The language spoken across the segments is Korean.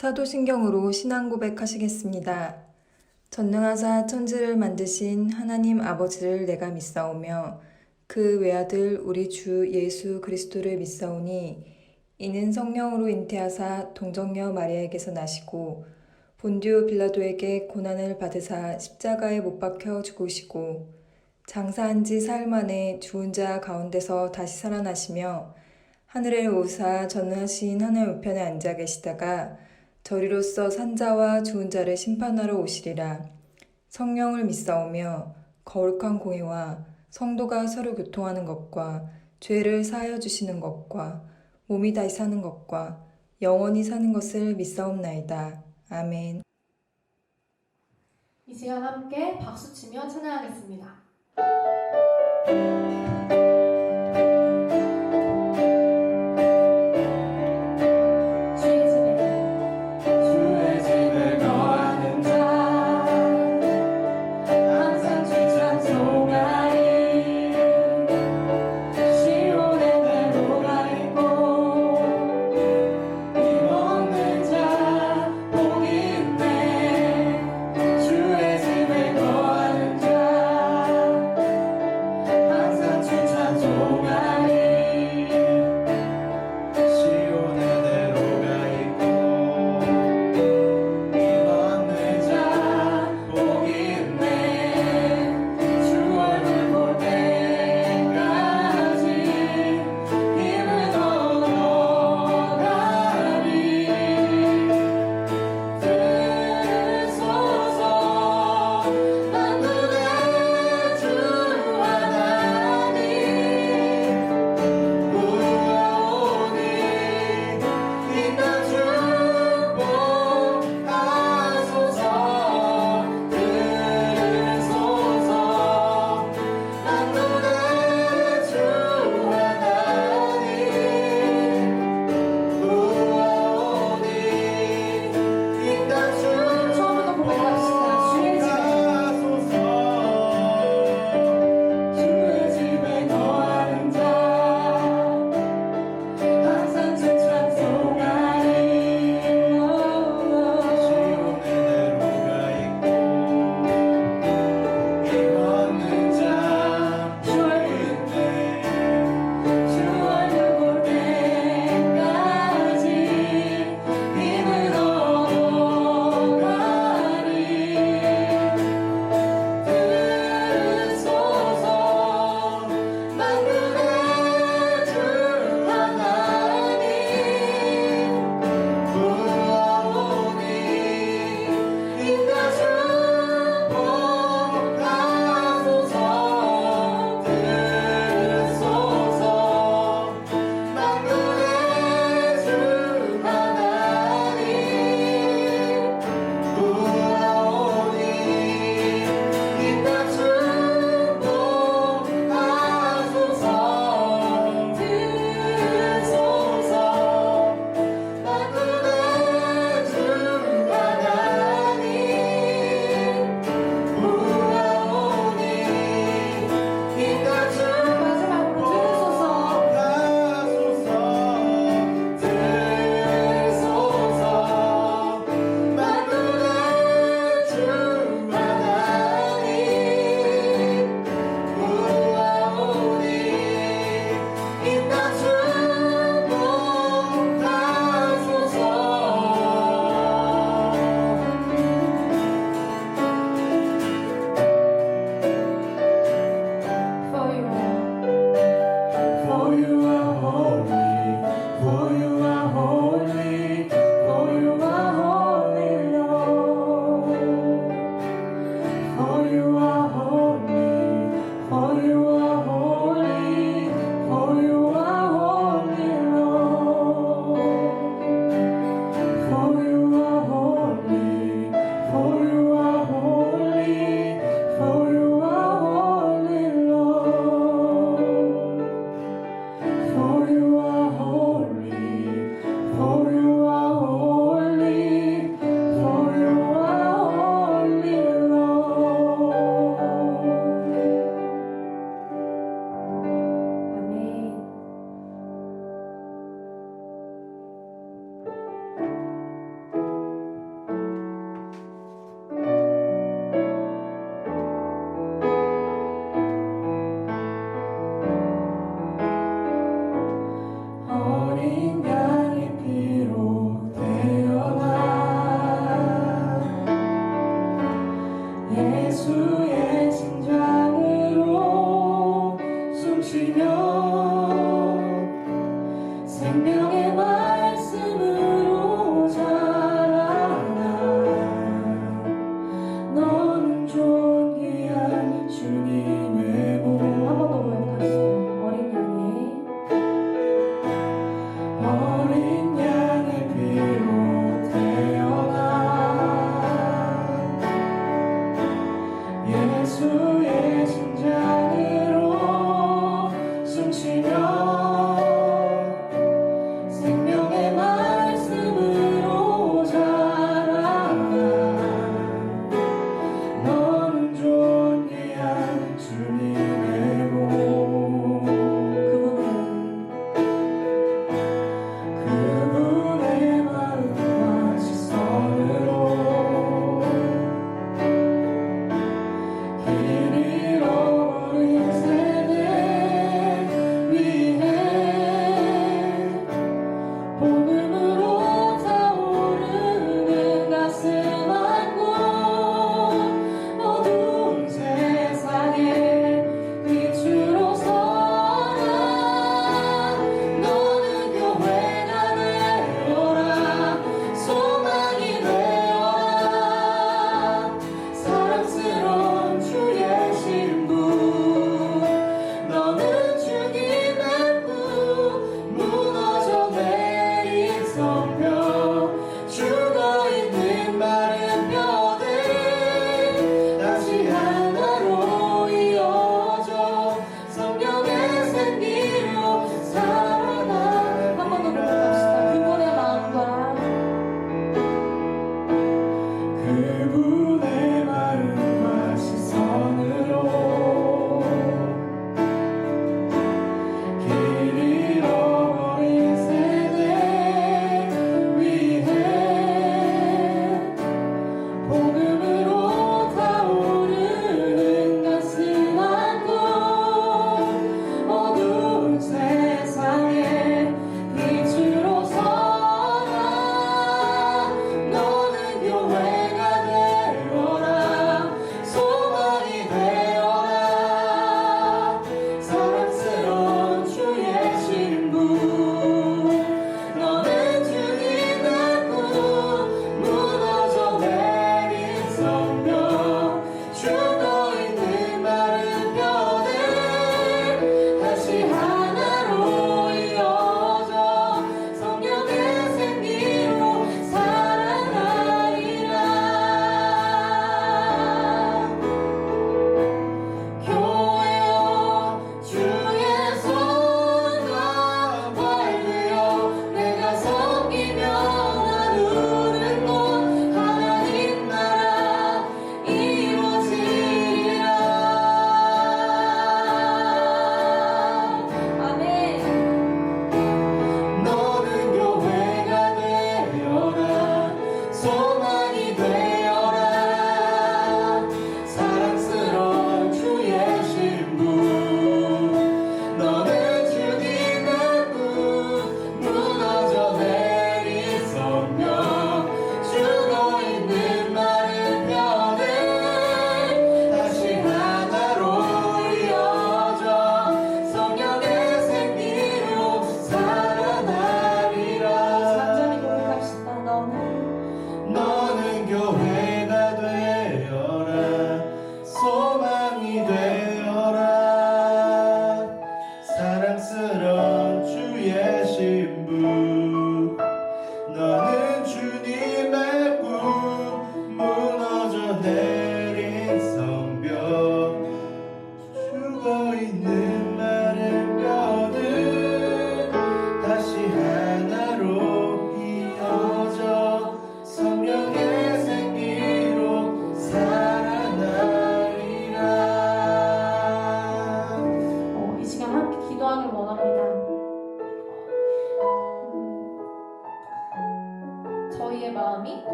사도신경으로 신앙 고백하시겠습니다. 전능하사 천지를 만드신 하나님 아버지를 내가 믿사오며 그 외아들 우리 주 예수 그리스도를 믿사오니 이는 성령으로 잉태하사 동정녀 마리아에게서 나시고 본디오 빌라도에게 고난을 받으사 십자가에 못 박혀 죽으시고 장사한 지 사흘 만에 죽은 자 가운데서 다시 살아나시며 하늘에 오사 전능하신 하늘 우편에 앉아 계시다가 저리로서 산자와 죽은 자를 심판하러 오시리라. 성령을 믿사오며 거룩한 공회와 성도가 서로 교통하는 것과 죄를 사하여 주시는 것과 몸이 다시 사는 것과 영원히 사는 것을 믿사옵나이다. 아멘. 이 시간 함께 박수치며 찬양하겠습니다. 항상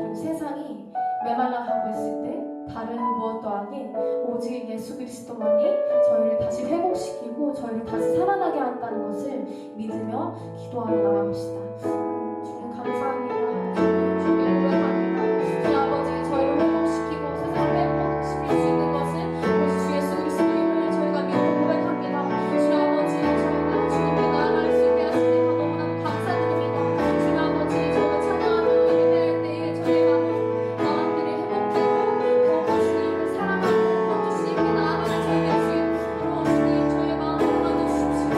그리고 세상이 메말라가고 있을 때 다른 무엇도 아닌 오직 예수 그리스도만이 저희를 다시 회복시키고 저희를 다시 살아나게 한다는 것을 믿으며 기도하며 나아갑시다. 주님 감사합니다. 주님 고백합니다. 주 아버지 저희를 회복시키고 세상을 회복시킬 수 있는 것은 오직 주 예수 그리스도임을 저희가 믿고 고백합니다. 주 아버지 저희가 주님께 나아갈 수 있게 하시니까 너무나도 감사드립니다. 주 아버지 저희가 찬양하며 예배할 때에 저희가 마음들이 회복되고 더 주님을 사랑하고 더 주님께 나아가는 저희가 될 수 있도록 주님 저희의 마음을 열어주십시오.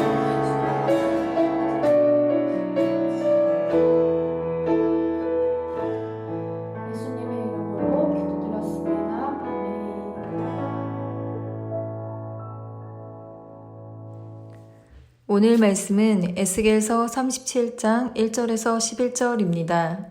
예수님의 이름으로 기도드렸습니다. 아멘. 오늘 말씀은 에스겔서 37장 1절에서 11절입니다.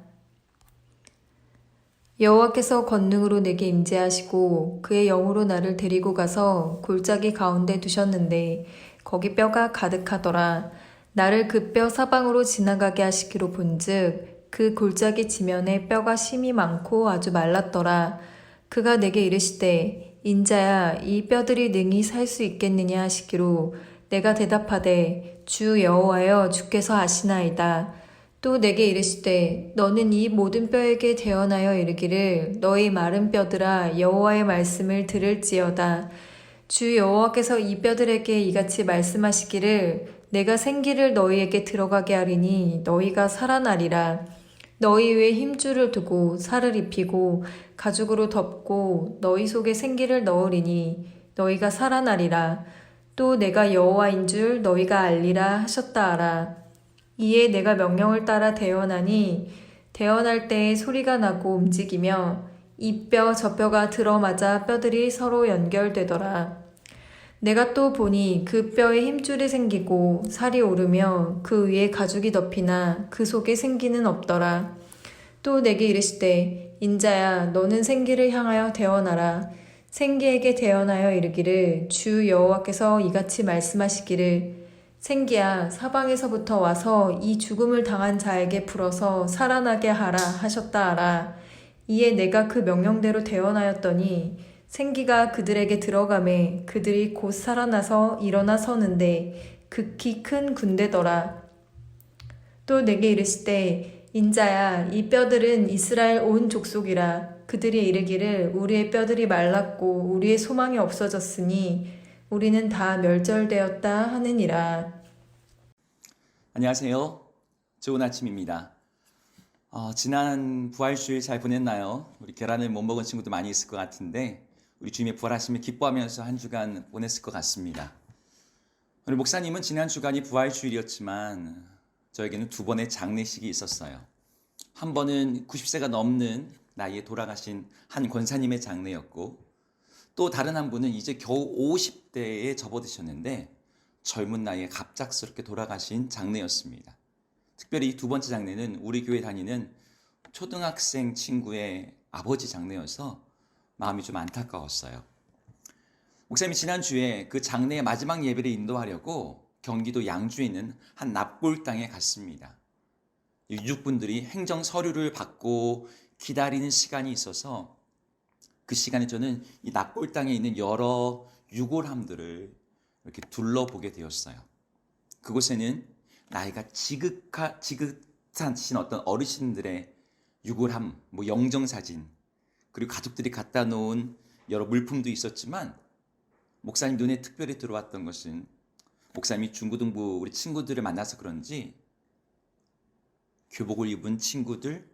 여호와께서 권능으로 내게 임재하시고 그의 영으로 나를 데리고 가서 골짜기 가운데 두셨는데 거기 뼈가 가득하더라. 나를 그 뼈 사방으로 지나가게 하시기로 본즉 그 골짜기 지면에 뼈가 심이 많고 아주 말랐더라. 그가 내게 이르시되 인자야 이 뼈들이 능히 살 수 있겠느냐 하시기로 내가 대답하되 주 여호와여 주께서 아시나이다. 또 내게 이르시되 너는 이 모든 뼈에게 대언하여 이르기를 너희 마른 뼈들아 여호와의 말씀을 들을지어다. 주 여호와께서 이 뼈들에게 이같이 말씀하시기를 내가 생기를 너희에게 들어가게 하리니 너희가 살아나리라. 너희 위에 힘줄을 두고 살을 입히고 가죽으로 덮고 너희 속에 생기를 넣으리니 너희가 살아나리라. 또 내가 여호와인 줄 너희가 알리라 하셨다 하라. 이에 내가 명령을 따라 대언하니 대언할 때에 소리가 나고 움직이며 이 뼈 저 뼈가 들어맞아 뼈들이 서로 연결되더라. 내가 또 보니 그 뼈에 힘줄이 생기고 살이 오르며 그 위에 가죽이 덮이나 그 속에 생기는 없더라. 또 내게 이르시되 인자야 너는 생기를 향하여 대언하라. 생기에게 대언하여 이르기를 주 여호와께서 이같이 말씀하시기를 생기야 사방에서부터 와서 이 죽음을 당한 자에게 불어서 살아나게 하라 하셨다 하라. 이에 내가 그 명령대로 대언하였더니 생기가 그들에게 들어가매 그들이 곧 살아나서 일어나 서는데 극히 큰 군대더라. 또 내게 이르시되 인자야 이 뼈들은 이스라엘 온 족속이라. 그들이 이르기를 우리의 뼈들이 말랐고 우리의 소망이 없어졌으니 우리는 다 멸절되었다 하느니라. 안녕하세요. 좋은 아침입니다. 지난 부활주일 잘 보냈나요? 우리 계란을 못 먹은 친구도 많이 있을 것 같은데 우리 주님의 부활하심을 기뻐하면서 한 주간 보냈을 것 같습니다. 우리 목사님은 지난 주간이 부활주일이었지만 저에게는 두 번의 장례식이 있었어요. 한 번은 90세가 넘는 나이에 돌아가신 한 권사님의 장례였고 또 다른 한 분은 이제 겨우 50대에 접어드셨는데 젊은 나이에 갑작스럽게 돌아가신 장례였습니다. 특별히 이 두 번째 장례는 우리 교회 다니는 초등학생 친구의 아버지 장례여서 마음이 좀 안타까웠어요. 목사님이 지난주에 그 장례의 마지막 예배를 인도하려고 경기도 양주에 있는 한 납골 땅에 갔습니다. 유족분들이 행정 서류를 받고 기다리는 시간이 있어서 그 시간에 저는 이 납골 땅에 있는 여러 유골함들을 이렇게 둘러보게 되었어요. 그곳에는 나이가 지긋하신 어떤 어르신들의 유골함, 영정사진, 그리고 가족들이 갖다 놓은 여러 물품도 있었지만 목사님 눈에 특별히 들어왔던 것은 목사님이 중고등부 우리 친구들을 만나서 그런지 교복을 입은 친구들,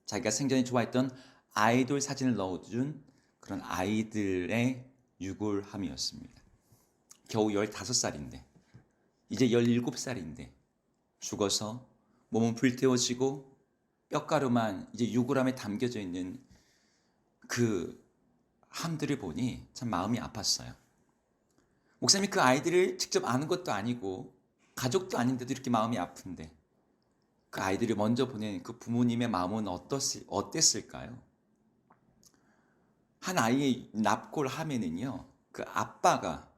자기가 생전에 좋아했던 아이돌 사진을 넣어준 그런 아이들의 유골함이었습니다. 겨우 15살인데 이제 17살인데 죽어서 몸은 불태워지고 뼈가루만 이제 유골함에 담겨져 있는 그 함들을 보니 참 마음이 아팠어요. 목사님이 그 아이들을 직접 아는 것도 아니고 가족도 아닌데도 이렇게 마음이 아픈데 그 아이들을 먼저 보낸 그 부모님의 마음은 어땠을까요? 한 아이의 납골함에는요, 그 아빠가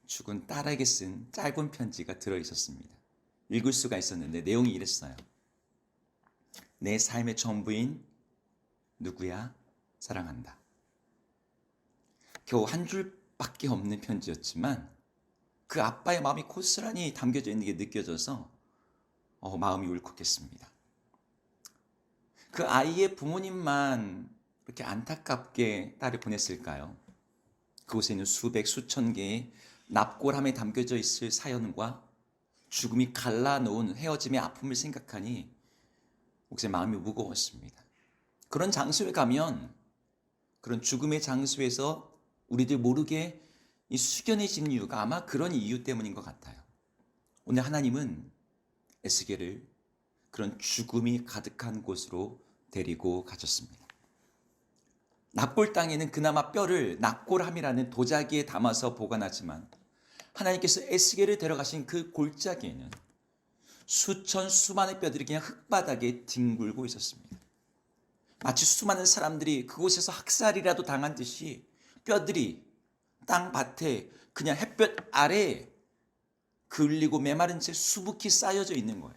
죽은 딸에게 쓴 짧은 편지가 들어있었습니다. 읽을 수가 있었는데 내용이 이랬어요. 내 삶의 전부인 누구야? 사랑한다. 겨우 한 줄밖에 없는 편지였지만 그 아빠의 마음이 고스란히 담겨져 있는 게 느껴져서 마음이 울컥했습니다. 그 아이의 부모님만 이렇게 안타깝게 딸을 보냈을까요? 그곳에 있는 수백 수천 개의 납골함에 담겨져 있을 사연과 죽음이 갈라놓은 헤어짐의 아픔을 생각하니 목사의 마음이 무거웠습니다. 그런 장소에 가면, 그런 죽음의 장소에서 우리들 모르게 이 숙연해지는 이유가 아마 그런 이유 때문인 것 같아요. 오늘 하나님은 에스겔을 그런 죽음이 가득한 곳으로 데리고 가셨습니다. 납골 땅에는 그나마 뼈를 납골함이라는 도자기에 담아서 보관하지만 하나님께서 에스겔을 데려가신 그 골짜기에는 수많은 뼈들이 그냥 흙바닥에 뒹굴고 있었습니다. 마치 수많은 사람들이 그곳에서 학살이라도 당한 듯이 뼈들이 땅밭에 그냥 햇볕 아래에 그을리고 메마른 채 수북히 쌓여져 있는 거예요.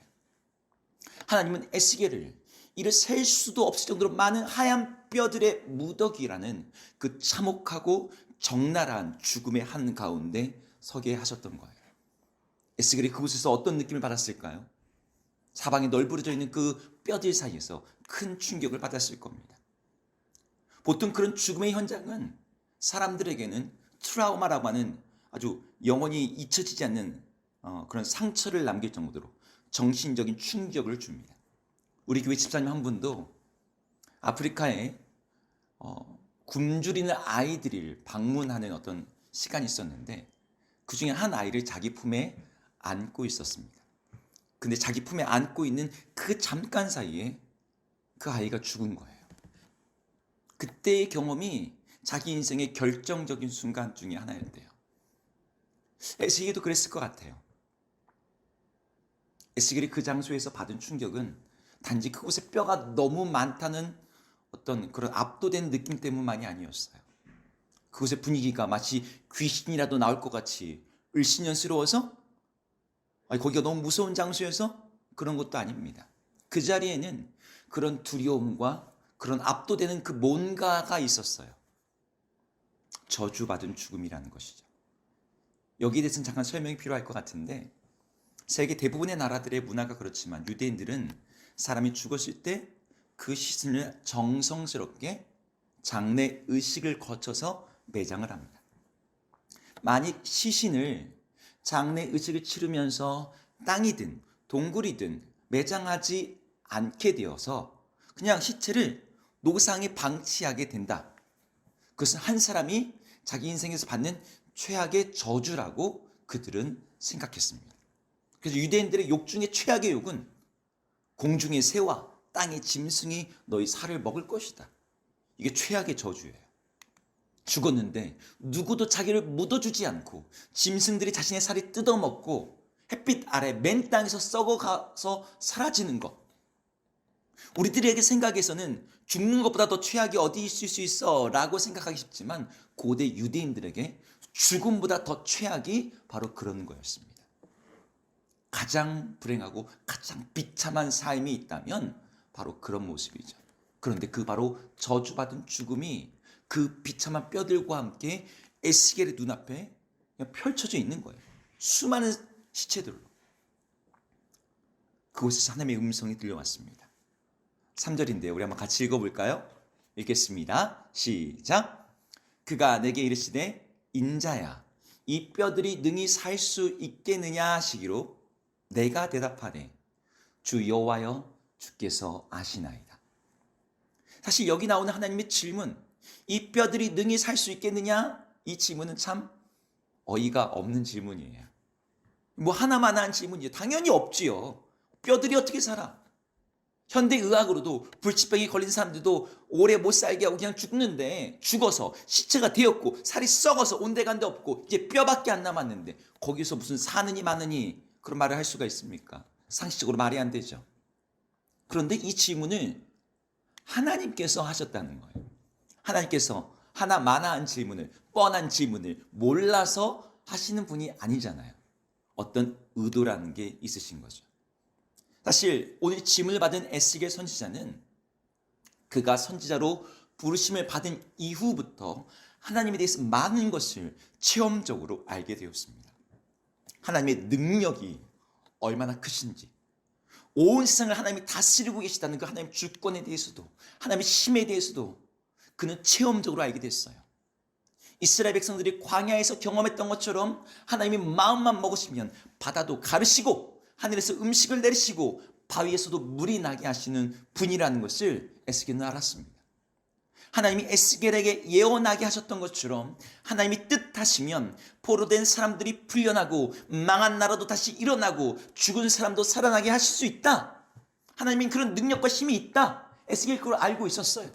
하나님은 에스겔을 이를 셀 수도 없을 정도로 많은 하얀 뼈들의 무더기라는 그 참혹하고 적나라한 죽음의 한가운데 서게 하셨던 거예요. 에스겔이 그곳에서 어떤 느낌을 받았을까요? 사방에 널브러져 있는 그 뼈들 사이에서 큰 충격을 받았을 겁니다. 보통 그런 죽음의 현장은 사람들에게는 트라우마라고 하는 아주 영원히 잊혀지지 않는 그런 상처를 남길 정도로 정신적인 충격을 줍니다. 우리 교회 집사님 한 분도 아프리카에 굶주리는 아이들을 방문하는 어떤 시간이 있었는데 그 중에 한 아이를 자기 품에 안고 있었습니다. 근데 자기 품에 안고 있는 그 잠깐 사이에 그 아이가 죽은 거예요. 그때의 경험이 자기 인생의 결정적인 순간 중에 하나였대요. 에스겔도 그랬을 것 같아요. 에스겔이 그 장소에서 받은 충격은 단지 그곳에 뼈가 너무 많다는 어떤 그런 압도된 느낌 때문만이 아니었어요. 그곳의 분위기가 마치 귀신이라도 나올 것 같이 을씨년스러워서 거기가 너무 무서운 장소여서 그런 것도 아닙니다. 그 자리에는 그런 두려움과 그런 압도되는 그 뭔가가 있었어요. 저주받은 죽음이라는 것이죠. 여기에 대해서는 잠깐 설명이 필요할 것 같은데 세계 대부분의 나라들의 문화가 그렇지만 유대인들은 사람이 죽었을 때 그 시신을 정성스럽게 장례 의식을 거쳐서 매장을 합니다. 만약 시신을 장례 의식을 치르면서 땅이든 동굴이든 매장하지 않게 되어서 그냥 시체를 노상에 방치하게 된다. 그것은 한 사람이 자기 인생에서 받는 최악의 저주라고 그들은 생각했습니다. 그래서 유대인들의 욕 중에 최악의 욕은 공중의 새와 땅의 짐승이 너희 살을 먹을 것이다. 이게 최악의 저주예요. 죽었는데 누구도 자기를 묻어주지 않고 짐승들이 자신의 살이 뜯어먹고 햇빛 아래 맨 땅에서 썩어가서 사라지는 것. 우리들에게 생각에서는 죽는 것보다 더 최악이 어디 있을 수 있어 라고 생각하기 쉽지만 고대 유대인들에게 죽음보다 더 최악이 바로 그런 거였습니다. 가장 불행하고 가장 비참한 삶이 있다면 바로 그런 모습이죠. 그런데 그 바로 저주받은 죽음이 그 비참한 뼈들과 함께 에스겔의 눈앞에 그냥 펼쳐져 있는 거예요. 수많은 시체들로. 그곳에서 하나님의 음성이 들려왔습니다. 3절인데요. 우리 한번 같이 읽어볼까요? 읽겠습니다. 시작. 그가 내게 이르시되 인자야 이 뼈들이 능히 살 수 있겠느냐 하시기로 내가 대답하되 주 여호와여 주께서 아시나이다. 사실 여기 나오는 하나님의 질문, 이 뼈들이 능히 살 수 있겠느냐? 이 질문은 참 어이가 없는 질문이에요. 뭐 하나만 한 질문이죠. 당연히 없지요. 뼈들이 어떻게 살아? 현대의학으로도 불치병에 걸린 사람들도 오래 못 살게 하고 그냥 죽는데 죽어서 시체가 되었고 살이 썩어서 온데간데 없고 이제 뼈밖에 안 남았는데 거기서 무슨 사느니 마느니 그런 말을 할 수가 있습니까? 상식적으로 말이 안 되죠. 그런데 이 질문을 하나님께서 하셨다는 거예요. 하나님께서 하나마나한 질문을, 뻔한 질문을 몰라서 하시는 분이 아니잖아요. 어떤 의도라는 게 있으신 거죠. 사실 오늘 질문을 받은 에스겔 선지자는 그가 선지자로 부르심을 받은 이후부터 하나님에 대해서 많은 것을 체험적으로 알게 되었습니다. 하나님의 능력이 얼마나 크신지, 온 세상을 하나님이 다스리고 계시다는 그 하나님의 주권에 대해서도, 하나님의 힘에 대해서도 그는 체험적으로 알게 됐어요. 이스라엘 백성들이 광야에서 경험했던 것처럼 하나님이 마음만 먹으시면 바다도 가르시고 하늘에서 음식을 내리시고 바위에서도 물이 나게 하시는 분이라는 것을 에스겔은 알았습니다. 하나님이 에스겔에게 예언하게 하셨던 것처럼 하나님이 뜻하시면 포로된 사람들이 풀려나고 망한 나라도 다시 일어나고 죽은 사람도 살아나게 하실 수 있다. 하나님은 그런 능력과 힘이 있다. 에스겔이 그걸 알고 있었어요.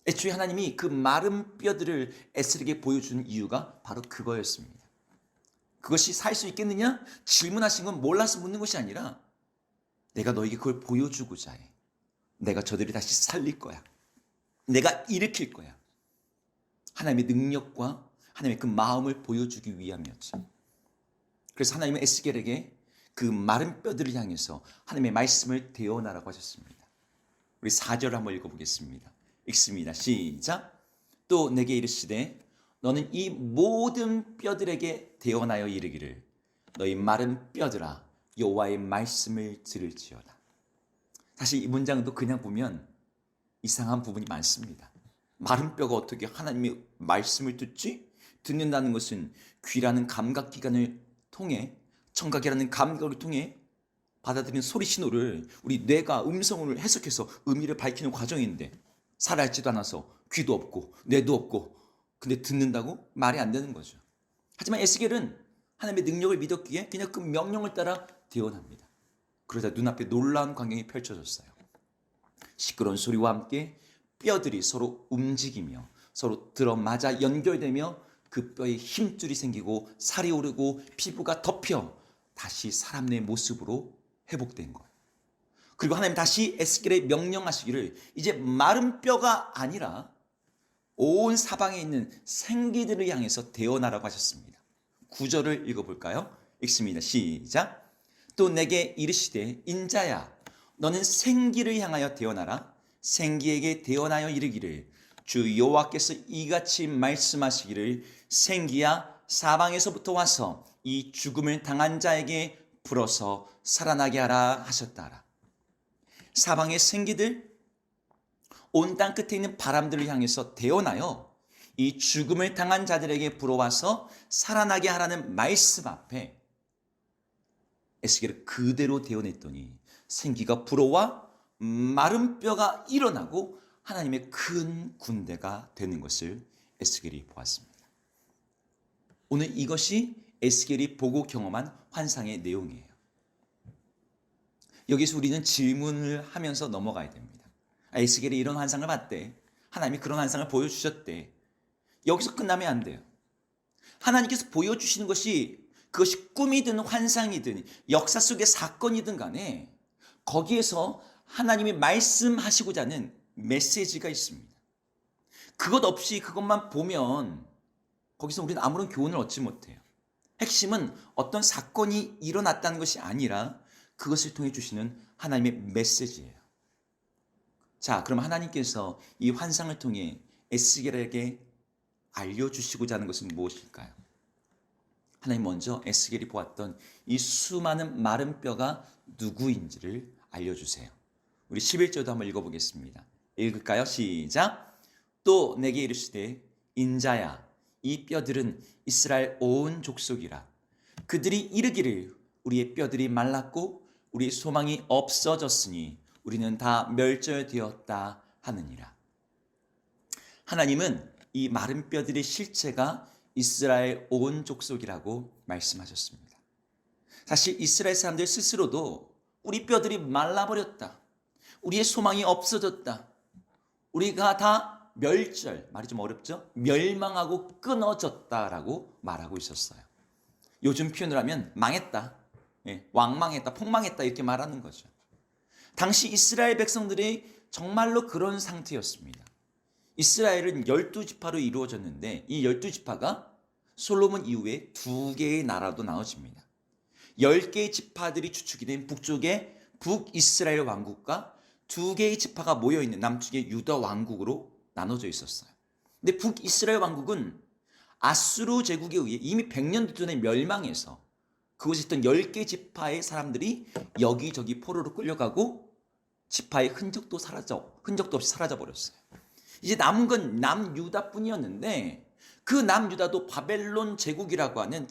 애초에 하나님이 그 마른 뼈들을 에스겔에게 보여준 이유가 바로 그거였습니다. 그것이 살 수 있겠느냐? 질문하신 건 몰라서 묻는 것이 아니라 내가 너에게 그걸 보여주고자 해. 내가 저들이 다시 살릴 거야. 내가 일으킬 거야. 하나님의 능력과 하나님의 그 마음을 보여주기 위함이었죠. 그래서 하나님은 에스겔에게 그 마른 뼈들을 향해서 하나님의 말씀을 대언하라고 하셨습니다. 우리 4절을 한번 읽어보겠습니다. 읽습니다. 시작. 또 내게 이르시되 너는 이 모든 뼈들에게 대언하여 이르기를 너희 마른 뼈들아 여호와의 말씀을 들을지어다. 사실 이 문장도 그냥 보면 이상한 부분이 많습니다. 마른 뼈가 어떻게 하나님의 말씀을 듣지? 듣는다는 것은 귀라는 감각기관을 통해, 청각이라는 감각을 통해 받아들이는 소리 신호를 우리 뇌가 음성을 해석해서 의미를 밝히는 과정인데 살아있지도 않아서 귀도 없고 뇌도 없고 근데 듣는다고? 말이 안 되는 거죠. 하지만 에스겔은 하나님의 능력을 믿었기에 그냥 그 명령을 따라 대언합니다. 그러자 눈앞에 놀라운 광경이 펼쳐졌어요. 시끄러운 소리와 함께 뼈들이 서로 움직이며 서로 들어맞아 연결되며 그 뼈에 힘줄이 생기고 살이 오르고 피부가 덮여 다시 사람의 모습으로 회복된 거예요. 그리고 하나님 다시 에스겔에 명령하시기를 이제 마른 뼈가 아니라 온 사방에 있는 생기들을 향해서 대언하라고 하셨습니다. 9절을 읽어볼까요? 읽습니다. 시작. 또 내게 이르시되 인자야 너는 생기를 향하여 대언하라. 생기에게 대언하여 이르기를 주 여호와께서 이같이 말씀하시기를 생기야 사방에서부터 와서 이 죽음을 당한 자에게 불어서 살아나게 하라 하셨다라. 사방의 생기들, 온 땅 끝에 있는 바람들을 향해서 대언하여 이 죽음을 당한 자들에게 불어와서 살아나게 하라는 말씀 앞에 에스겔을 그대로 대언했더니 생기가 불어와 마른 뼈가 일어나고 하나님의 큰 군대가 되는 것을 에스겔이 보았습니다. 오늘 이것이 에스겔이 보고 경험한 환상의 내용이에요. 여기서 우리는 질문을 하면서 넘어가야 됩니다. 에스겔이 이런 환상을 봤대. 하나님이 그런 환상을 보여주셨대. 여기서 끝나면 안 돼요. 하나님께서 보여주시는 것이 그것이 꿈이든 환상이든 역사 속의 사건이든 간에 거기에서 하나님이 말씀하시고자 하는 메시지가 있습니다. 그것 없이 그것만 보면 거기서 우리는 아무런 교훈을 얻지 못해요. 핵심은 어떤 사건이 일어났다는 것이 아니라 그것을 통해 주시는 하나님의 메시지예요. 자, 그럼 하나님께서 이 환상을 통해 에스겔에게 알려주시고자 하는 것은 무엇일까요? 하나님 먼저 에스겔이 보았던 이 수많은 마른 뼈가 누구인지를 알려주세요. 우리 11절도 한번 읽어보겠습니다. 읽을까요? 시작. 또 내게 이르시되 인자야 이 뼈들은 이스라엘 온 족속이라. 그들이 이르기를 우리의 뼈들이 말랐고 우리의 소망이 없어졌으니 우리는 다 멸절되었다 하느니라. 하나님은 이 마른 뼈들의 실체가 이스라엘 온 족속이라고 말씀하셨습니다. 사실 이스라엘 사람들 스스로도 우리 뼈들이 말라버렸다. 우리의 소망이 없어졌다. 우리가 다 멸절, 말이 좀 어렵죠? 멸망하고 끊어졌다라고 말하고 있었어요. 요즘 표현을 하면 망했다. 왕망했다, 폭망했다 이렇게 말하는 거죠. 당시 이스라엘 백성들이 정말로 그런 상태였습니다. 이스라엘은 12지파로 이루어졌는데 이 12지파가 솔로몬 이후에 2개의 나라도 나눠집니다. 10개의 지파들이 주축이 된 북쪽의 북이스라엘 왕국과 두 개의 지파가 모여있는 남쪽의 유다 왕국으로 나눠져 있었어요. 근데 북이스라엘 왕국은 아수르 제국에 의해 이미 100년 전에 멸망해서 그곳에 있던 10개 지파의 사람들이 여기저기 포로로 끌려가고 지파의 흔적도 없이 사라져 버렸어요. 이제 남은 건 남유다뿐이었는데 그 남유다도 바벨론 제국이라고 하는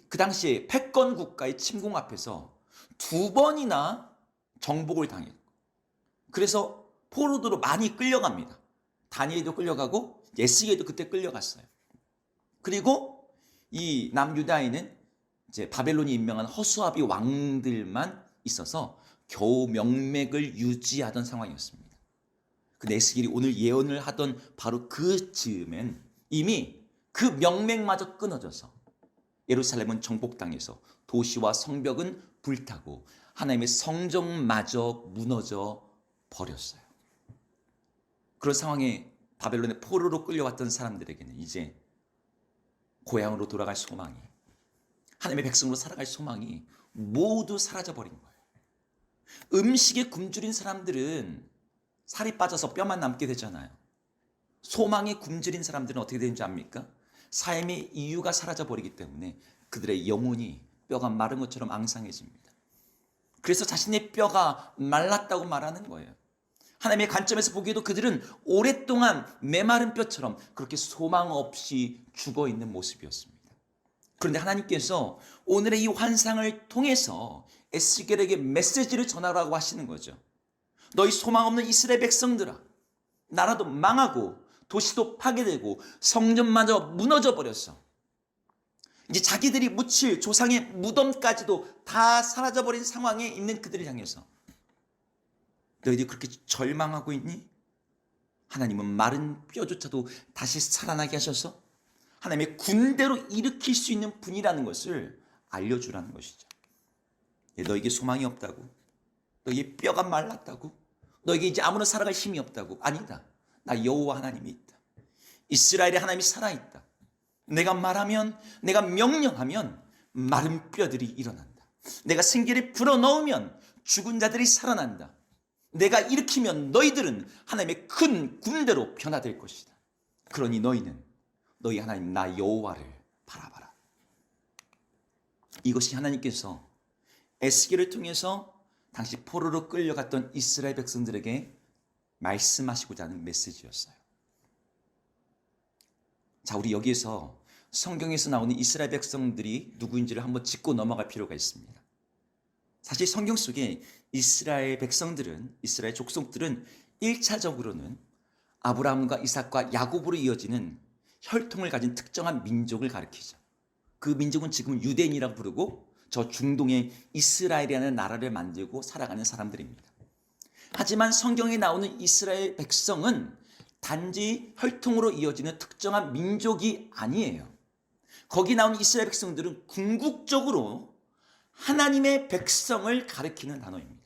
그 당시에 패권 국가의 침공 앞에서 2번이나 정복을 당했고, 그래서 포로도로 많이 끌려갑니다. 다니엘도 끌려가고 에스겔도 그때 끌려갔어요. 그리고 이 남유다에는 이제 바벨론이 임명한 허수아비 왕들만 있어서 겨우 명맥을 유지하던 상황이었습니다. 그 에스겔이 오늘 예언을 하던 바로 그 즈음엔 이미 그 명맥마저 끊어져서 예루살렘은 정복당해서 도시와 성벽은 불타고 하나님의 성전마저 무너져 버렸어요. 그런 상황에 바벨론의 포로로 끌려왔던 사람들에게는 이제 고향으로 돌아갈 소망이, 하나님의 백성으로 살아갈 소망이 모두 사라져버린 거예요. 음식에 굶주린 사람들은 살이 빠져서 뼈만 남게 되잖아요. 소망에 굶주린 사람들은 어떻게 되는지 압니까? 삶의 이유가 사라져버리기 때문에 그들의 영혼이 뼈가 마른 것처럼 앙상해집니다. 그래서 자신의 뼈가 말랐다고 말하는 거예요. 하나님의 관점에서 보기에도 그들은 오랫동안 메마른 뼈처럼 그렇게 소망 없이 죽어있는 모습이었습니다. 그런데 하나님께서 오늘의 이 환상을 통해서 에스겔에게 메시지를 전하라고 하시는 거죠. 너희 소망 없는 이스라엘 백성들아, 나라도 망하고 도시도 파괴되고 성전마저 무너져 버렸어. 이제 자기들이 묻힐 조상의 무덤까지도 다 사라져버린 상황에 있는 그들을 향해서 너희들이 그렇게 절망하고 있니? 하나님은 마른 뼈조차도 다시 살아나게 하셔서 하나님의 군대로 일으킬 수 있는 분이라는 것을 알려주라는 것이죠. 너에게 소망이 없다고? 너희의 뼈가 말랐다고? 너에게 이제 아무나 살아갈 힘이 없다고? 아니다. 나 여호와 하나님이 있다. 이스라엘의 하나님이 살아있다. 내가 말하면, 내가 명령하면 마른 뼈들이 일어난다. 내가 생기를 불어넣으면 죽은 자들이 살아난다. 내가 일으키면 너희들은 하나님의 큰 군대로 변화될 것이다. 그러니 너희는 너희 하나님 나 여호와를 바라봐라. 이것이 하나님께서 에스겔을 통해서 당시 포로로 끌려갔던 이스라엘 백성들에게 말씀하시고자 하는 메시지였어요. 자, 우리 여기에서 성경에서 나오는 이스라엘 백성들이 누구인지를 한번 짚고 넘어갈 필요가 있습니다. 사실 성경 속에 이스라엘 백성들은, 이스라엘 족속들은 1차적으로는 아브라함과 이삭과 야곱으로 이어지는 혈통을 가진 특정한 민족을 가리키죠. 그 민족은 지금 유대인이라고 부르고 저 중동의 이스라엘이라는 나라를 만들고 살아가는 사람들입니다. 하지만 성경에 나오는 이스라엘 백성은 단지 혈통으로 이어지는 특정한 민족이 아니에요. 거기 나오는 이스라엘 백성들은 궁극적으로 하나님의 백성을 가리키는 단어입니다.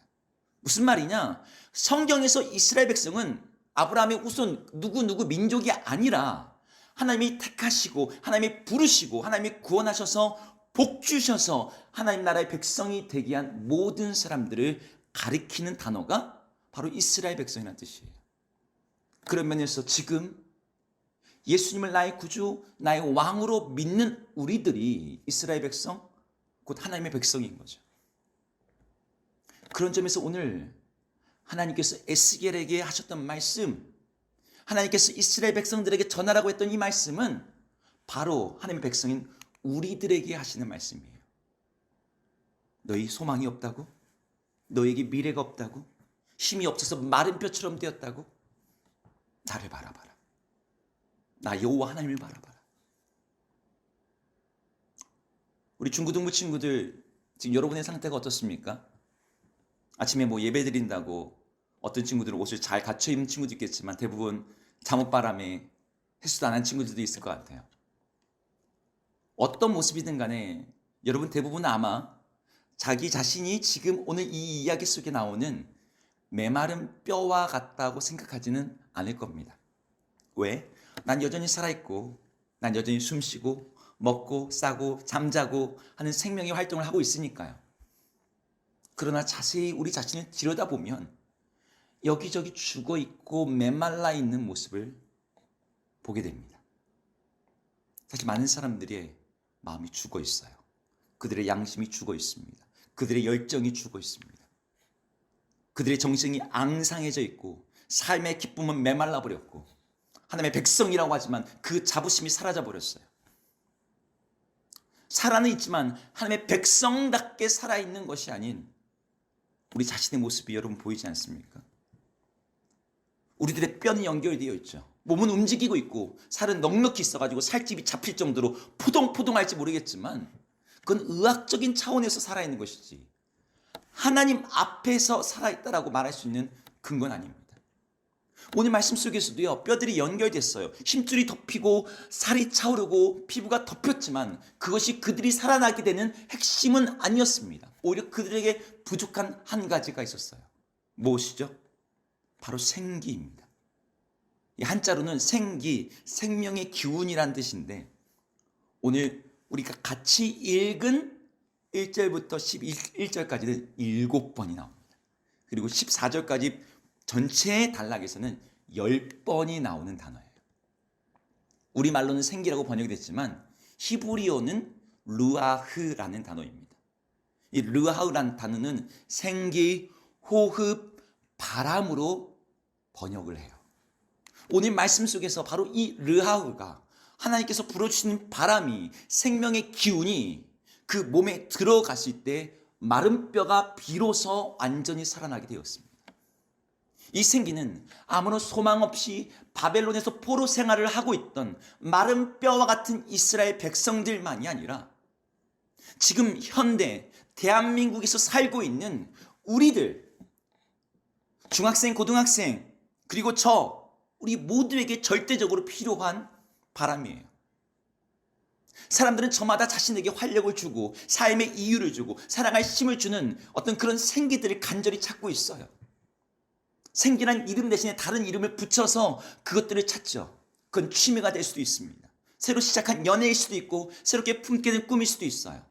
무슨 말이냐? 성경에서 이스라엘 백성은 아브라함의 우선 누구 민족이 아니라 하나님이 택하시고 하나님이 부르시고 하나님이 구원하셔서 복 주셔서 하나님 나라의 백성이 되게 한 모든 사람들을 가리키는 단어가 바로 이스라엘 백성이라는 뜻이에요. 그런 면에서 지금 예수님을 나의 구주, 나의 왕으로 믿는 우리들이 이스라엘 백성, 곧 하나님의 백성인 거죠. 그런 점에서 오늘 하나님께서 에스겔에게 하셨던 말씀, 하나님께서 이스라엘 백성들에게 전하라고 했던 이 말씀은 바로 하나님의 백성인 우리들에게 하시는 말씀이에요. 너희 소망이 없다고? 너에게 미래가 없다고? 힘이 없어서 마른 뼈처럼 되었다고? 나를 바라봐라. 나 여호와 하나님을 바라봐라. 우리 중고등부 친구들 지금 여러분의 상태가 어떻습니까? 아침에 뭐 예배 드린다고 어떤 친구들은 옷을 잘 갖춰 입는 친구도 있겠지만 대부분 잠옷바람에 햇수도 안 한 친구들도 있을 것 같아요. 어떤 모습이든 간에 여러분 대부분은 아마 자기 자신이 지금 오늘 이 이야기 속에 나오는 메마른 뼈와 같다고 생각하지는 않을 겁니다. 왜? 난 여전히 살아있고 난 여전히 숨쉬고 먹고 싸고 잠자고 하는 생명의 활동을 하고 있으니까요. 그러나 자세히 우리 자신을 들여다보면 여기저기 죽어 있고 메말라 있는 모습을 보게 됩니다. 사실 많은 사람들의 마음이 죽어 있어요. 그들의 양심이 죽어 있습니다. 그들의 열정이 죽어 있습니다. 그들의 정신이 앙상해져 있고 삶의 기쁨은 메말라 버렸고 하나님의 백성이라고 하지만 그 자부심이 사라져 버렸어요. 살아는 있지만 하나님의 백성답게 살아있는 것이 아닌 우리 자신의 모습이 여러분 보이지 않습니까? 우리들의 뼈는 연결되어 있죠. 몸은 움직이고 있고 살은 넉넉히 있어가지고 살집이 잡힐 정도로 포동포동할지 모르겠지만 그건 의학적인 차원에서 살아있는 것이지 하나님 앞에서 살아있다라고 말할 수 있는 근거는 아닙니다. 오늘 말씀 속에서도요, 뼈들이 연결됐어요. 힘줄이 덮이고 살이 차오르고 피부가 덮였지만 그것이 그들이 살아나게 되는 핵심은 아니었습니다. 오히려 그들에게 부족한 한 가지가 있었어요. 무엇이죠? 바로 생기입니다. 이 한자로는 생기, 생명의 기운이란 뜻인데 오늘 우리가 같이 읽은 1절부터 11절까지는 7번이 나옵니다. 그리고 14절까지 전체의 단락에서는 10번이 나오는 단어예요. 우리말로는 생기라고 번역이 됐지만 히브리어는 르아흐라는 단어입니다. 이 르아흐라는 단어는 생기, 호흡, 바람으로 번역을 해요. 오늘 말씀 속에서 바로 이 르아흐가 하나님께서 불어주시는 바람이 생명의 기운이 그 몸에 들어갔을 때 마른 뼈가 비로소 완전히 살아나게 되었습니다. 이 생기는 아무런 소망 없이 바벨론에서 포로 생활을 하고 있던 마른 뼈와 같은 이스라엘 백성들만이 아니라 지금 현대 대한민국에서 살고 있는 우리들, 중학생, 고등학생, 그리고 우리 모두에게 절대적으로 필요한 바람이에요. 사람들은 저마다 자신에게 활력을 주고 삶의 이유를 주고 살아갈 힘을 주는 어떤 그런 생기들을 간절히 찾고 있어요. 생기란 이름 대신에 다른 이름을 붙여서 그것들을 찾죠. 그건 취미가 될 수도 있습니다. 새로 시작한 연애일 수도 있고 새롭게 품게 된 꿈일 수도 있어요.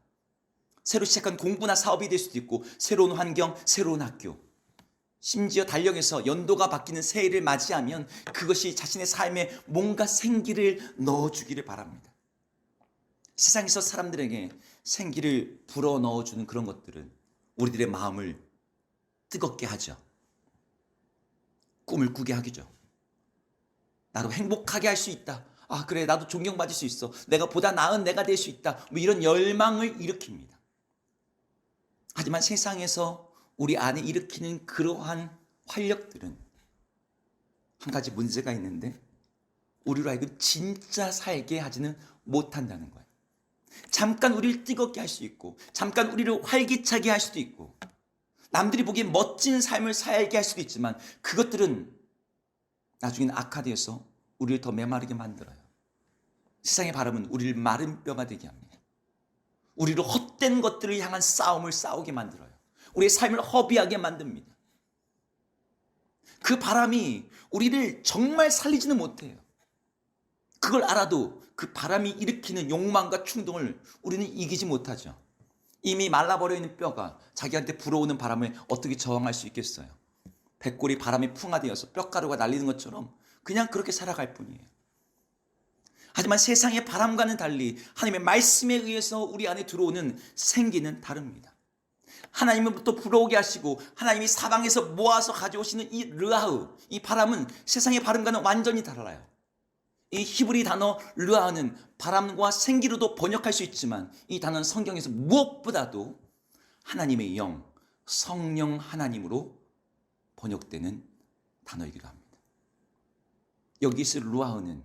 새로 시작한 공부나 사업이 될 수도 있고 새로운 환경, 새로운 학교, 심지어 달력에서 연도가 바뀌는 새해를 맞이하면 그것이 자신의 삶에 뭔가 생기를 넣어주기를 바랍니다. 세상에서 사람들에게 생기를 불어넣어주는 그런 것들은 우리들의 마음을 뜨겁게 하죠. 꿈을 꾸게 하기죠. 나도 행복하게 할 수 있다. 아, 그래, 나도 존경받을 수 있어. 내가 보다 나은 내가 될 수 있다. 뭐 이런 열망을 일으킵니다. 하지만 세상에서 우리 안에 일으키는 그러한 활력들은 한 가지 문제가 있는데 우리로 하여금 진짜 살게 하지는 못한다는 거예요. 잠깐 우리를 뜨겁게 할 수 있고 잠깐 우리를 활기차게 할 수도 있고 남들이 보기엔 멋진 삶을 살게 할 수도 있지만 그것들은 나중에는 악화되어서 우리를 더 메마르게 만들어요. 세상의 바람은 우리를 마른 뼈가 되게 합니다. 우리를 헛된 것들을 향한 싸움을 싸우게 만들어요. 우리의 삶을 허비하게 만듭니다. 그 바람이 우리를 정말 살리지는 못해요. 그걸 알아도 그 바람이 일으키는 욕망과 충동을 우리는 이기지 못하죠. 이미 말라버려 있는 뼈가 자기한테 불어오는 바람을 어떻게 저항할 수 있겠어요? 백골이 바람에 풍화되어서 뼈가루가 날리는 것처럼 그냥 그렇게 살아갈 뿐이에요. 하지만 세상의 바람과는 달리 하나님의 말씀에 의해서 우리 안에 들어오는 생기는 다릅니다. 하나님으로부터 불어오게 하시고 하나님이 사방에서 모아서 가져오시는 이 르아흐, 이 바람은 세상의 바람과는 완전히 달라요. 이 히브리 단어 르아흐는 바람과 생기로도 번역할 수 있지만 이 단어는 성경에서 무엇보다도 하나님의 영, 성령 하나님으로 번역되는 단어이기도 합니다. 여기서 르아흐는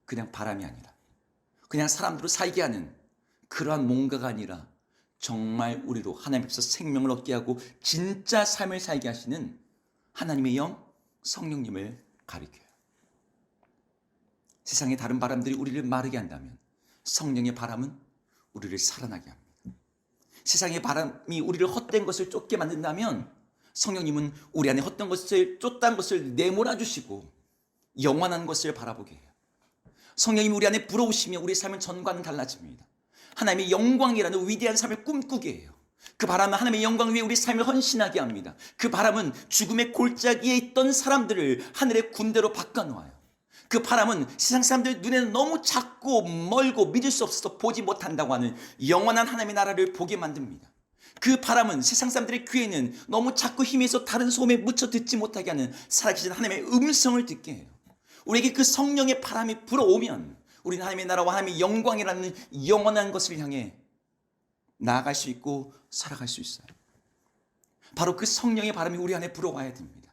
그냥 바람이 아니라 그냥 사람들을 살게 하는 그러한 뭔가가 아니라 정말 우리로 하나님 앞에서 생명을 얻게 하고 진짜 삶을 살게 하시는 하나님의 영, 성령님을 가리켜요. 세상의 다른 바람들이 우리를 마르게 한다면 성령의 바람은 우리를 살아나게 합니다. 세상의 바람이 우리를 헛된 것을 쫓게 만든다면 성령님은 우리 안에 헛된 것을 쫓다는 것을 내몰아 주시고 영원한 것을 바라보게 해요. 성령님이 우리 안에 불어오시며 우리의 삶은 전과는 달라집니다. 하나님의 영광이라는 위대한 삶을 꿈꾸게 해요. 그 바람은 하나님의 영광 위에 우리 삶을 헌신하게 합니다. 그 바람은 죽음의 골짜기에 있던 사람들을 하늘의 군대로 바꿔놓아요. 그 바람은 세상 사람들 눈에는 너무 작고 멀고 믿을 수 없어서 보지 못한다고 하는 영원한 하나님의 나라를 보게 만듭니다. 그 바람은 세상 사람들의 귀에는 너무 작고 희미해서 다른 소음에 묻혀 듣지 못하게 하는 살아계신 하나님의 음성을 듣게 해요. 우리에게 그 성령의 바람이 불어오면 우리는 하나님의 나라와 하나님의 영광이라는 영원한 것을 향해 나아갈 수 있고 살아갈 수 있어요. 바로 그 성령의 바람이 우리 안에 불어와야 됩니다.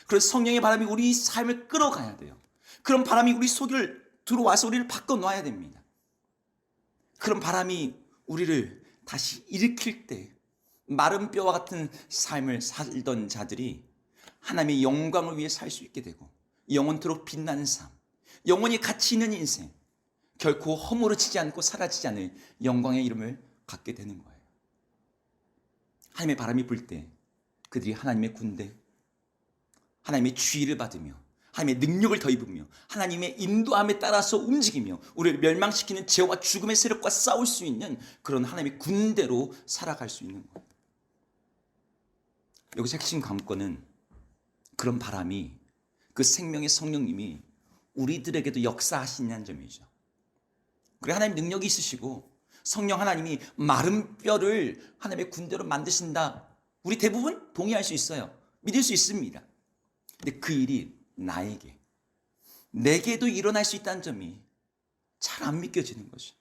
그래서 성령의 바람이 우리 삶을 끌어가야 돼요. 그런 바람이 우리 속을 들어와서 우리를 바꿔놔야 됩니다. 그런 바람이 우리를 다시 일으킬 때 마른 뼈와 같은 삶을 살던 자들이 하나님의 영광을 위해 살 수 있게 되고 영원토록 빛나는 삶, 영원히 가치 있는 인생, 결코 허물어지지 않고 사라지지 않을 영광의 이름을 갖게 되는 거예요. 하나님의 바람이 불 때 그들이 하나님의 군대, 하나님의 주의를 받으며 하나님의 능력을 더 입으며 하나님의 인도함에 따라서 움직이며 우리를 멸망시키는 죄와 죽음의 세력과 싸울 수 있는 그런 하나님의 군대로 살아갈 수 있는 거예요. 여기서 핵심 관건은 그런 바람이 그 생명의 성령님이 우리들에게도 역사하시냐는 점이죠. 그래 하나님 능력이 있으시고 성령 하나님이 마른 뼈를 하나님의 군대로 만드신다. 우리 대부분 동의할 수 있어요. 믿을 수 있습니다. 근데 그 일이 나에게, 내게도 일어날 수 있다는 점이 잘 안 믿겨지는 거죠.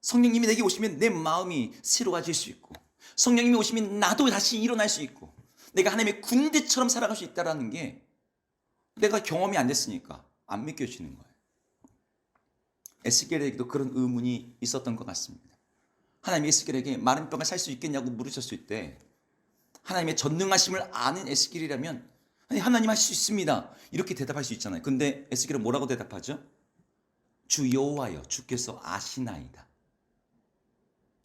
성령님이 내게 오시면 내 마음이 새로워질 수 있고 성령님이 오시면 나도 다시 일어날 수 있고 내가 하나님의 군대처럼 살아갈 수 있다는 게 내가 경험이 안 됐으니까 안 믿겨지는 거예요. 에스겔에게도 그런 의문이 있었던 것 같습니다. 하나님이 에스겔에게 마른 뼈가 살 수 있겠냐고 물으셨을 때 하나님의 전능하심을 아는 에스겔이라면 하나님 하실 수 있습니다 이렇게 대답할 수 있잖아요. 근데 에스겔은 뭐라고 대답하죠? 주 여호와여 주께서 아시나이다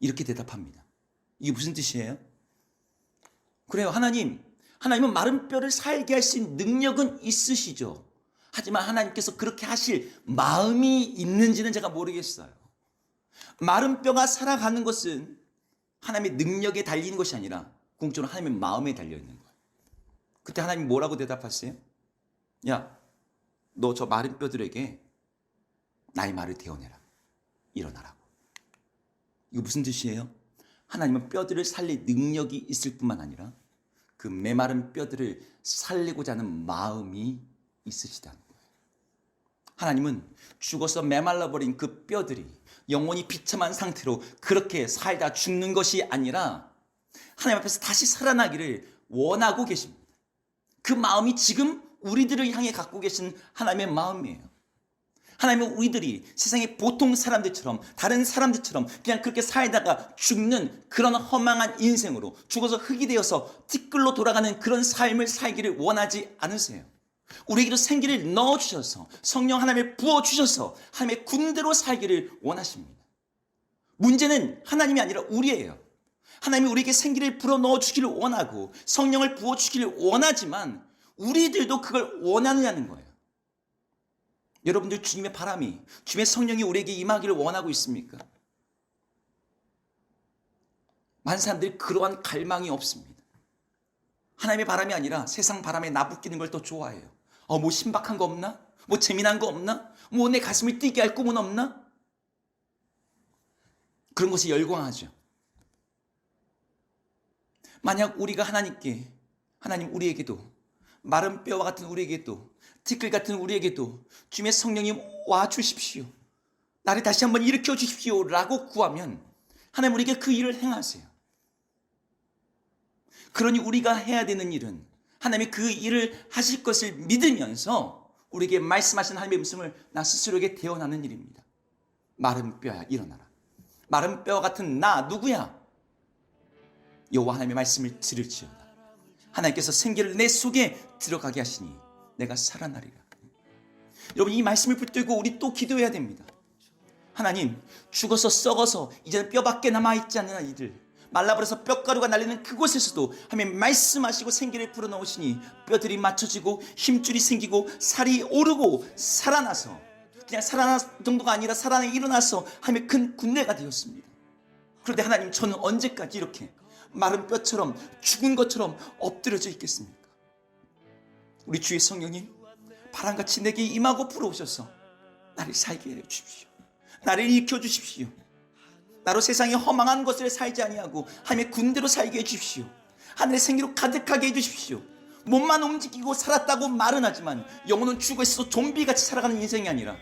이렇게 대답합니다. 이게 무슨 뜻이에요? 그래요. 하나님은 마른 뼈를 살게 할 수 있는 능력은 있으시죠. 하지만 하나님께서 그렇게 하실 마음이 있는지는 제가 모르겠어요. 마른 뼈가 살아가는 것은 하나님의 능력에 달리는 것이 아니라 궁극적으로 하나님의 마음에 달려있는 거예요. 그때 하나님 뭐라고 대답하세요? 야, 너 저 마른 뼈들에게 나의 말을 대어내라. 일어나라고. 이거 무슨 뜻이에요? 하나님은 뼈들을 살릴 능력이 있을 뿐만 아니라 그 메마른 뼈들을 살리고자 하는 마음이 있으시다는 거예요. 하나님은 죽어서 메말라버린 그 뼈들이 영원히 비참한 상태로 그렇게 살다 죽는 것이 아니라 하나님 앞에서 다시 살아나기를 원하고 계십니다. 그 마음이 지금 우리들을 향해 갖고 계신 하나님의 마음이에요. 하나님은 우리들이 세상의 보통 사람들처럼 다른 사람들처럼 그냥 그렇게 살다가 죽는 그런 허망한 인생으로 죽어서 흙이 되어서 티끌로 돌아가는 그런 삶을 살기를 원하지 않으세요. 우리에게도 생기를 넣어주셔서 성령 하나님을 부어주셔서 하나님의 군대로 살기를 원하십니다. 문제는 하나님이 아니라 우리예요. 하나님이 우리에게 생기를 불어넣어 주기를 원하고 성령을 부어주기를 원하지만 우리들도 그걸 원하느냐는 거예요. 여러분들 주님의 바람이, 주님의 성령이 우리에게 임하기를 원하고 있습니까? 많은 사람들이 그러한 갈망이 없습니다. 하나님의 바람이 아니라 세상 바람에 나부끼는 걸 더 좋아해요. 뭐 신박한 거 없나? 뭐 재미난 거 없나? 뭐 내 가슴을 뛰게 할 꿈은 없나? 그런 것이 열광하죠. 만약 우리가 하나님 우리에게도 마른 뼈와 같은 우리에게도 티끌 같은 우리에게도 주님의 성령이 와 주십시오. 나를 다시 한번 일으켜 주십시오 라고 구하면 하나님 우리에게 그 일을 행하세요. 그러니 우리가 해야 되는 일은 하나님이 그 일을 하실 것을 믿으면서 우리에게 말씀하신 하나님의 음성을 나 스스로에게 대언하는 일입니다. 마른 뼈야 일어나라. 마른 뼈 같은 나 누구야? 여호와 하나님의 말씀을 들을지어다. 하나님께서 생기를 내 속에 들어가게 하시니 내가 살아나리라. 여러분 이 말씀을 붙들고 우리 또 기도해야 됩니다. 하나님 죽어서 썩어서 이제는 뼈밖에 남아있지 않는 아이들 말라버려서 뼈가루가 날리는 그곳에서도 하나님 말씀하시고 생기를 불어넣으시니 뼈들이 맞춰지고 힘줄이 생기고 살이 오르고 살아나서 그냥 살아난 정도가 아니라 살아나 일어나서 하나님의 큰 군대가 되었습니다. 그런데 하나님, 저는 언제까지 이렇게 마른 뼈처럼 죽은 것처럼 엎드려져 있겠습니까? 우리 주의 성령님, 바람같이 내게 임하고 불어오셔서 나를 살게 해 주십시오. 나를 일으켜 주십시오. 나로 세상에 허망한 것을 살지 아니하고 하나님의 군대로 살게 해 주십시오. 하늘의 생기로 가득하게 해 주십시오. 몸만 움직이고 살았다고 말은 하지만 영혼은 죽어 있어서 좀비같이 살아가는 인생이 아니라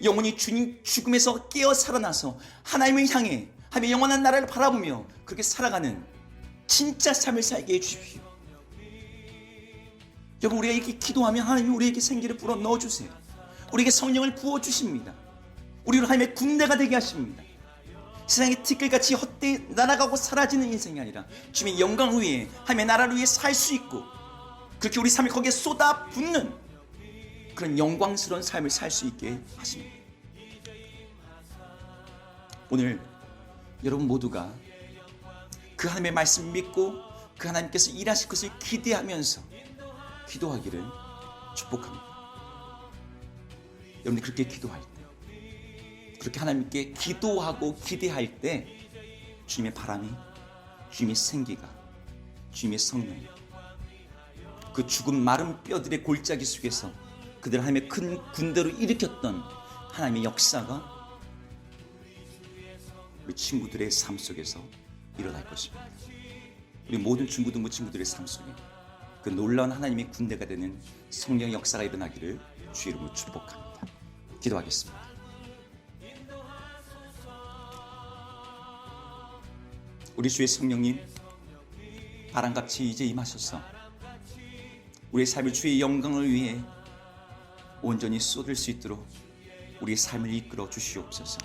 영혼이 주님 죽음에서 깨어 살아나서 하나님을 향해 하나님의 영원한 나라를 바라보며 그렇게 살아가는 진짜 삶을 살게 해 주십시오. 여러분, 우리가 이렇게 기도하면 하나님이 우리에게 생기를 불어 넣어주세요. 우리에게 성령을 부어주십니다. 우리로 하나님의 군대가 되게 하십니다. 세상의 티끌같이 헛되이 날아가고 사라지는 인생이 아니라 주님의 영광 위에 하나님의 나라를 위해 살 수 있고 그렇게 우리 삶이 거기에 쏟아붓는 그런 영광스러운 삶을 살 수 있게 하십니다. 오늘 여러분 모두가 그 하나님의 말씀 믿고 그 하나님께서 일하실 것을 기대하면서 기도하기를 축복합니다. 여러분이 그렇게 기도할 때, 그렇게 하나님께 기도하고 기대할 때 주님의 바람이, 주님의 생기가, 주님의 성령이 그 죽은 마른 뼈들의 골짜기 속에서 그들 하나님의 큰 군대로 일으켰던 하나님의 역사가 우리 친구들의 삶 속에서 일어날 것입니다. 우리 모든 중고등부 친구들의 삶 속에 그 놀라운 하나님의 군대가 되는 성령 역사가 일어나기를 주의 이름으로 축복합니다. 기도하겠습니다. 우리 주의 성령님, 바람같이 이제 임하셔서 우리의 삶을 주의 영광을 위해 온전히 쏟을 수 있도록 우리의 삶을 이끌어 주시옵소서.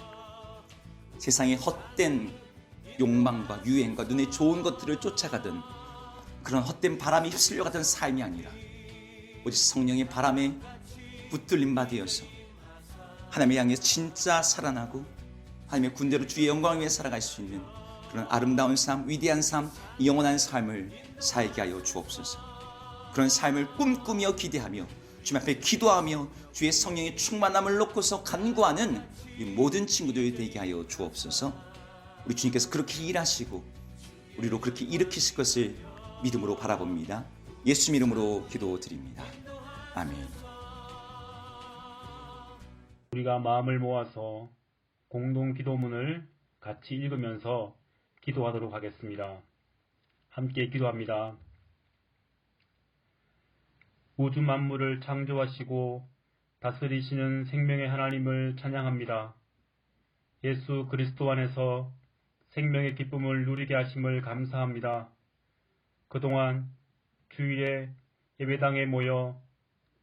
세상의 헛된 욕망과 유행과 눈에 좋은 것들을 쫓아가던 그런 헛된 바람에 휩쓸려가던 삶이 아니라 오직 성령의 바람에 붙들림 바 되어서 하나님의 향해 진짜 살아나고 하나님의 군대로 주의 영광을 위해 살아갈 수 있는 그런 아름다운 삶, 위대한 삶, 영원한 삶을 살게 하여 주옵소서. 그런 삶을 꿈꾸며 기대하며 주님 앞에 기도하며 주의 성령의 충만함을 놓고서 간구하는 이 모든 친구들이 되게 하여 주옵소서. 우리 주님께서 그렇게 일하시고 우리로 그렇게 일으키실 것을 믿음으로 바라봅니다. 예수 이름으로 기도드립니다. 아멘. 우리가 마음을 모아서 공동 기도문을 같이 읽으면서 기도하도록 하겠습니다. 함께 기도합니다. 우주 만물을 창조하시고 다스리시는 생명의 하나님을 찬양합니다. 예수 그리스도 안에서 생명의 기쁨을 누리게 하심을 감사합니다. 그동안 주일에 예배당에 모여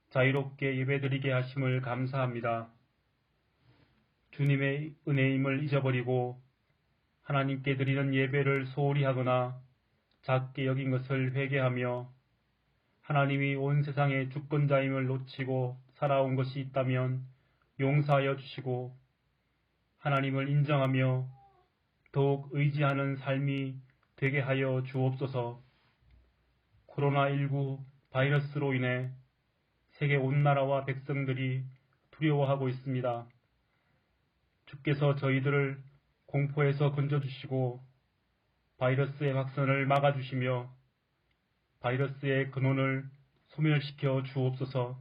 자유롭게 예배드리게 하심을 감사합니다. 주님의 은혜임을 잊어버리고 하나님께 드리는 예배를 소홀히 하거나 작게 여긴 것을 회개하며 하나님이 온 세상의 주권자임을 놓치고 살아온 것이 있다면 용서하여 주시고 하나님을 인정하며 더욱 의지하는 삶이 되게 하여 주옵소서. 코로나19 바이러스로 인해 세계 온 나라와 백성들이 두려워하고 있습니다. 주께서 저희들을 공포에서 건져주시고 바이러스의 확산을 막아주시며 바이러스의 근원을 소멸시켜 주옵소서.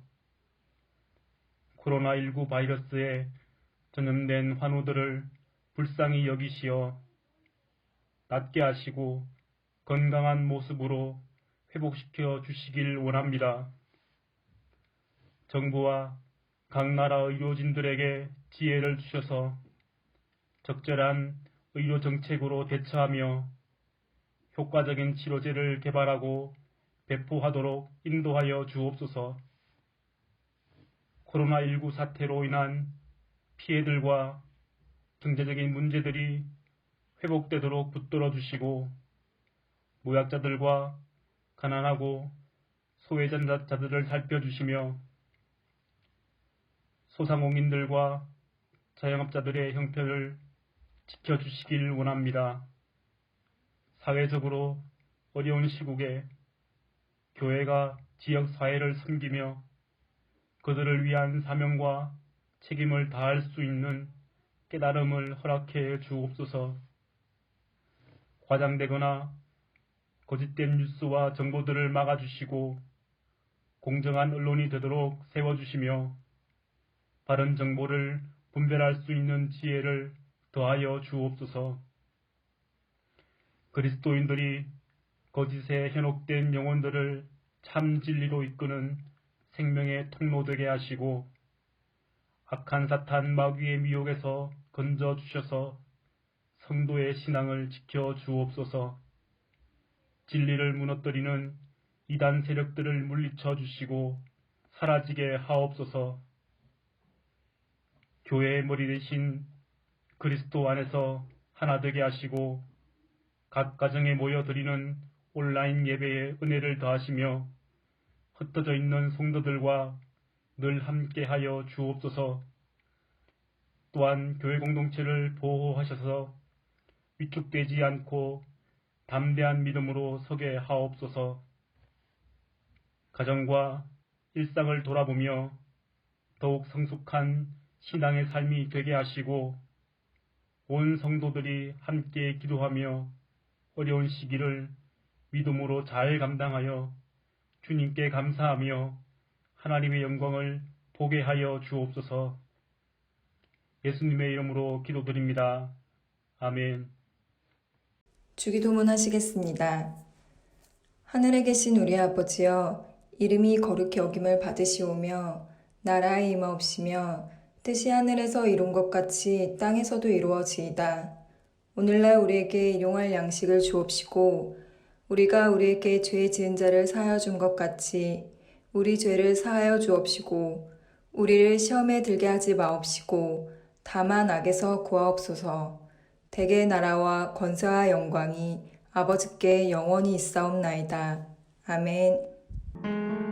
코로나19 바이러스에 전염된 환우들을 불쌍히 여기시어 낫게 하시고 건강한 모습으로 회복시켜 주시길 원합니다. 정부와 각 나라 의료진들에게 지혜를 주셔서 적절한 의료 정책으로 대처하며 효과적인 치료제를 개발하고 배포하도록 인도하여 주옵소서. 코로나19 사태로 인한 피해들과 경제적인 문제들이 회복되도록 붙들어 주시고 무약자들과 가난하고 소외자들을 살펴주시며 소상공인들과 자영업자들의 형편을 지켜주시길 원합니다. 사회적으로 어려운 시국에 교회가 지역사회를 섬기며 그들을 위한 사명과 책임을 다할 수 있는 깨달음을 허락해 주옵소서. 과장되거나 거짓된 뉴스와 정보들을 막아주시고 공정한 언론이 되도록 세워주시며 바른 정보를 분별할 수 있는 지혜를 더하여 주옵소서. 그리스도인들이 거짓에 현혹된 영혼들을 참 진리로 이끄는 생명의 통로 되게 하시고 악한 사탄 마귀의 미혹에서 건져 주셔서 성도의 신앙을 지켜 주옵소서. 진리를 무너뜨리는 이단 세력들을 물리쳐 주시고 사라지게 하옵소서. 교회의 머리 대신 그리스도 안에서 하나 되게 하시고 각 가정에 모여 드리는 온라인 예배에 은혜를 더하시며 흩어져 있는 성도들과 늘 함께하여 주옵소서. 또한 교회 공동체를 보호하셔서 위축되지 않고 담대한 믿음으로 서게 하옵소서. 가정과 일상을 돌아보며 더욱 성숙한 신앙의 삶이 되게 하시고 온 성도들이 함께 기도하며 어려운 시기를 믿음으로 잘 감당하여 주님께 감사하며 하나님의 영광을 보게 하여 주옵소서. 예수님의 이름으로 기도드립니다. 아멘. 주기도문 하시겠습니다. 하늘에 계신 우리 아버지여, 이름이 거룩히 여김을 받으시오며 나라에 임하옵시며 뜻이 하늘에서 이룬 것 같이 땅에서도 이루어지이다. 오늘날 우리에게 일용할 양식을 주옵시고 우리가 우리에게 죄 지은 자를 사하여 준 것 같이 우리 죄를 사하여 주옵시고 우리를 시험에 들게 하지 마옵시고 다만 악에서 구하옵소서. 대개 나라와 권세와 영광이 아버지께 영원히 있사옵나이다. 아멘.